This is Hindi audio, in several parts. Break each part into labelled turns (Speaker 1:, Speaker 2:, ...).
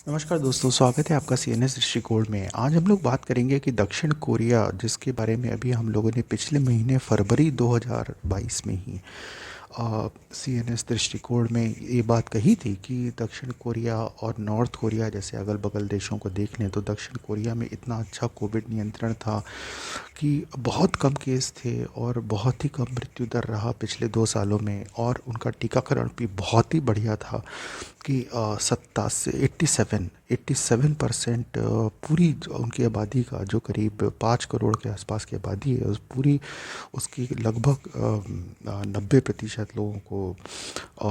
Speaker 1: नमस्कार दोस्तों, स्वागत है आपका सीएनएस दृष्टिकोण में। आज हम लोग बात करेंगे कि दक्षिण कोरिया, जिसके बारे में अभी हम लोगों ने पिछले महीने फरवरी 2022 में ही सीएनएस दृष्टिकोण में ये बात कही थी कि दक्षिण कोरिया और नॉर्थ कोरिया जैसे अगल बगल देशों को देख लें तो दक्षिण कोरिया में इतना अच्छा कोविड नियंत्रण था कि बहुत कम केस थे और बहुत ही कम मृत्यु दर रहा पिछले 2 सालों में, और उनका टीकाकरण भी बहुत ही बढ़िया था कि 87% पूरी उनकी आबादी का, जो करीब 5 करोड़ के आसपास की आबादी है, उस पूरी उसकी लगभग 90% लोगों को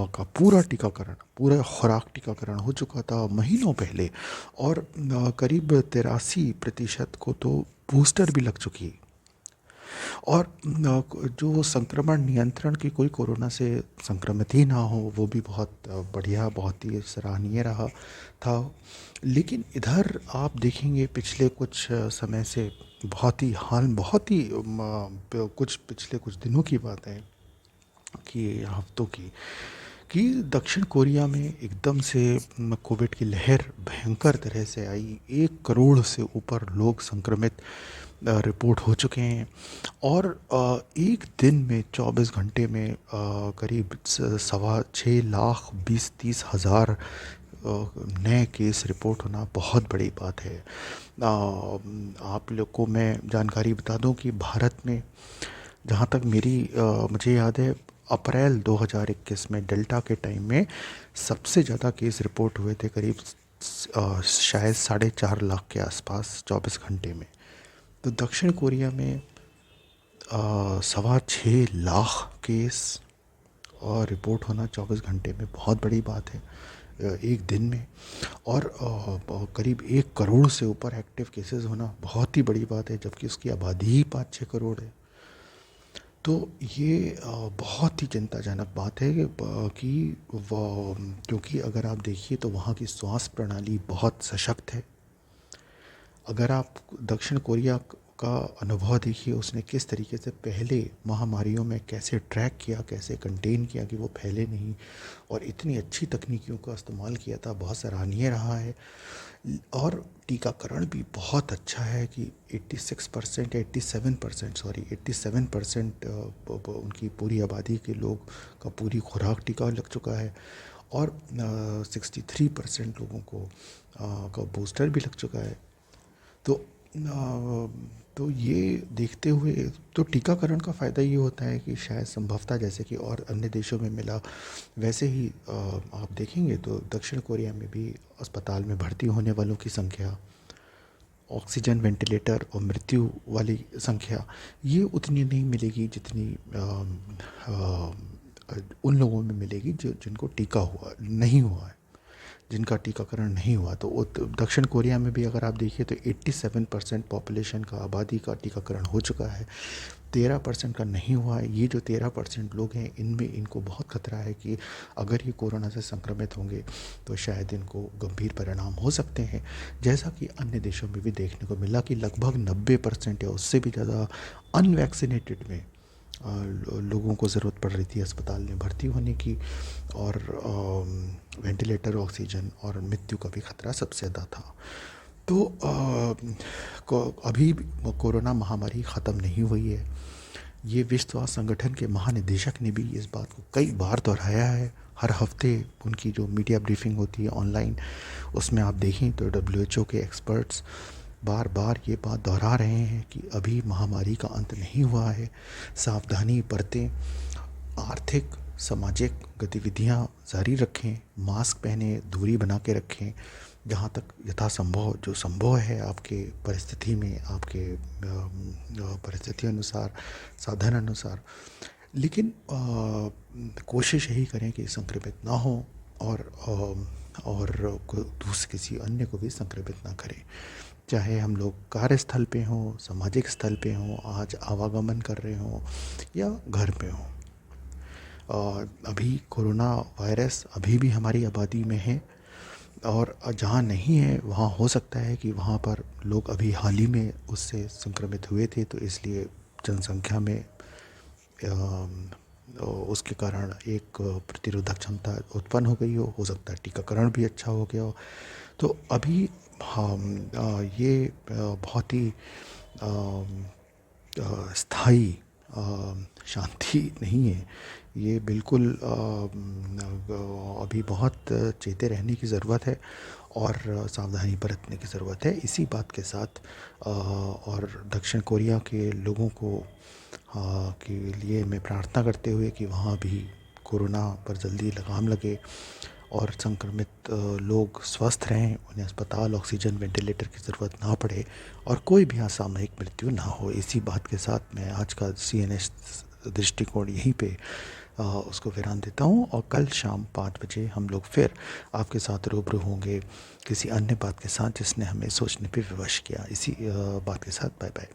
Speaker 1: का पूरा टीकाकरण, पूरा खुराक टीकाकरण हो चुका था महीनों पहले। और करीब 83% को तो बूस्टर भी लग चुकी है। और जो संक्रमण नियंत्रण की, कोई कोरोना से संक्रमित ही ना हो, वो भी बहुत बढ़िया, बहुत ही सराहनीय रहा था। लेकिन इधर आप देखेंगे पिछले कुछ समय से बहुत ही हाल, बहुत ही कुछ पिछले कुछ दिनों की बात है कि हफ्तों की, कि दक्षिण कोरिया में एकदम से कोविड की लहर भयंकर तरह से आई। 1 करोड़ से ऊपर लोग संक्रमित रिपोर्ट हो चुके हैं। और एक दिन में 24 घंटे में करीब 6.25 लाख 20-30 हज़ार नए केस रिपोर्ट होना बहुत बड़ी बात है। आप लोग को मैं जानकारी बता दूं कि भारत में, जहाँ तक मुझे याद है, अप्रैल 2021 में डेल्टा के टाइम में सबसे ज़्यादा केस रिपोर्ट हुए थे, करीब शायद 4.5 लाख के आसपास 24 घंटे में। तो दक्षिण कोरिया में 6.25 लाख केस और रिपोर्ट होना 24 घंटे में बहुत बड़ी बात है, एक दिन में। और करीब 1 करोड़ से ऊपर एक्टिव केसेस होना बहुत ही बड़ी बात है, जबकि उसकी आबादी ही 5-6 करोड़ है। तो ये बहुत ही चिंताजनक बात है कि क्योंकि अगर आप देखिए तो वहाँ की स्वास्थ्य प्रणाली बहुत सशक्त है। अगर आप दक्षिण कोरिया का अनुभव देखिए, उसने किस तरीके से पहले महामारियों में कैसे ट्रैक किया, कैसे कंटेन किया कि वो फैले नहीं, और इतनी अच्छी तकनीकियों का इस्तेमाल किया था, बहुत सराहनीय रहा है। और टीकाकरण भी बहुत अच्छा है कि 86% 87% सॉरी 87% उनकी पूरी आबादी के लोग का पूरी खुराक टीका लग चुका है। और 63% लोगों को का बूस्टर भी लग चुका है। तो तो ये देखते हुए, तो टीकाकरण का फ़ायदा ये होता है कि शायद संभवतः जैसे कि और अन्य देशों में मिला, वैसे ही आप देखेंगे तो दक्षिण कोरिया में भी अस्पताल में भर्ती होने वालों की संख्या, ऑक्सीजन वेंटिलेटर और मृत्यु वाली संख्या, ये उतनी नहीं मिलेगी जितनी उन लोगों में मिलेगी जो जिनको टीका हुआ नहीं हुआ है, जिनका टीकाकरण नहीं हुआ। तो दक्षिण कोरिया में भी अगर आप देखिए तो 87% पॉपुलेशन का, आबादी का टीकाकरण हो चुका है, 13% का नहीं हुआ है। ये जो 13% लोग हैं, इनमें इनको बहुत खतरा है कि अगर ये कोरोना से संक्रमित होंगे तो शायद इनको गंभीर परिणाम हो सकते हैं। जैसा कि अन्य देशों में भी देखने को मिला कि लगभग 90% या उससे भी ज़्यादा अनवैक्सीनेटेड में लोगों को ज़रूरत पड़ रही थी अस्पताल में भर्ती होने की, और वेंटिलेटर, ऑक्सीजन और मृत्यु का भी खतरा सबसे ज़्यादा था। तो अभी कोरोना महामारी ख़त्म नहीं हुई है। ये विश्व स्वास्थ्य संगठन के महानिदेशक ने भी इस बात को कई बार दोहराया है। हर हफ्ते उनकी जो मीडिया ब्रीफिंग होती है ऑनलाइन, उसमें आप देखें तो डब्ल्यूएचओ के एक्सपर्ट्स बार बार ये बात दोहरा रहे हैं कि अभी महामारी का अंत नहीं हुआ है, सावधानी बरतें, आर्थिक सामाजिक गतिविधियां जारी रखें, मास्क पहने, दूरी बना के रखें, जहाँ तक यथासंभव जो संभव है आपके परिस्थिति में, आपके परिस्थिति अनुसार, साधन अनुसार। लेकिन कोशिश यही करें कि संक्रमित ना हो, और किसी अन्य को भी संक्रमित ना करें। चाहे हम लोग कार्यस्थल पे हों, सामाजिक स्थल पे हों, आज आवागमन कर रहे हों, या घर पे हों। अभी कोरोना वायरस अभी भी हमारी आबादी में है, और जहाँ नहीं है वहाँ हो सकता है कि वहाँ पर लोग अभी हाल ही में उससे संक्रमित हुए थे, तो इसलिए जनसंख्या में उसके कारण एक प्रतिरोधक क्षमता उत्पन्न हो गई हो सकता है टीकाकरण भी अच्छा हो गया हो। तो अभी हम ये बहुत ही स्थायी शांति नहीं है। ये बिल्कुल अभी बहुत चेते रहने की ज़रूरत है और सावधानी बरतने की ज़रूरत है। इसी बात के साथ और दक्षिण कोरिया के लोगों को के लिए मैं प्रार्थना करते हुए कि वहाँ भी कोरोना पर जल्दी लगाम लगे और संक्रमित लोग स्वस्थ रहें, उन्हें अस्पताल, ऑक्सीजन, वेंटिलेटर की ज़रूरत ना पड़े और कोई भी असामयिक मृत्यु ना हो। इसी बात के साथ मैं आज का CNS दृष्टिकोण यहीं पे उसको विराम देता हूँ और कल शाम 5 बजे हम लोग फिर आपके साथ रूबरू होंगे किसी अन्य बात के साथ जिसने हमें सोचने पे विवश किया। इसी बात के साथ बाय बाय।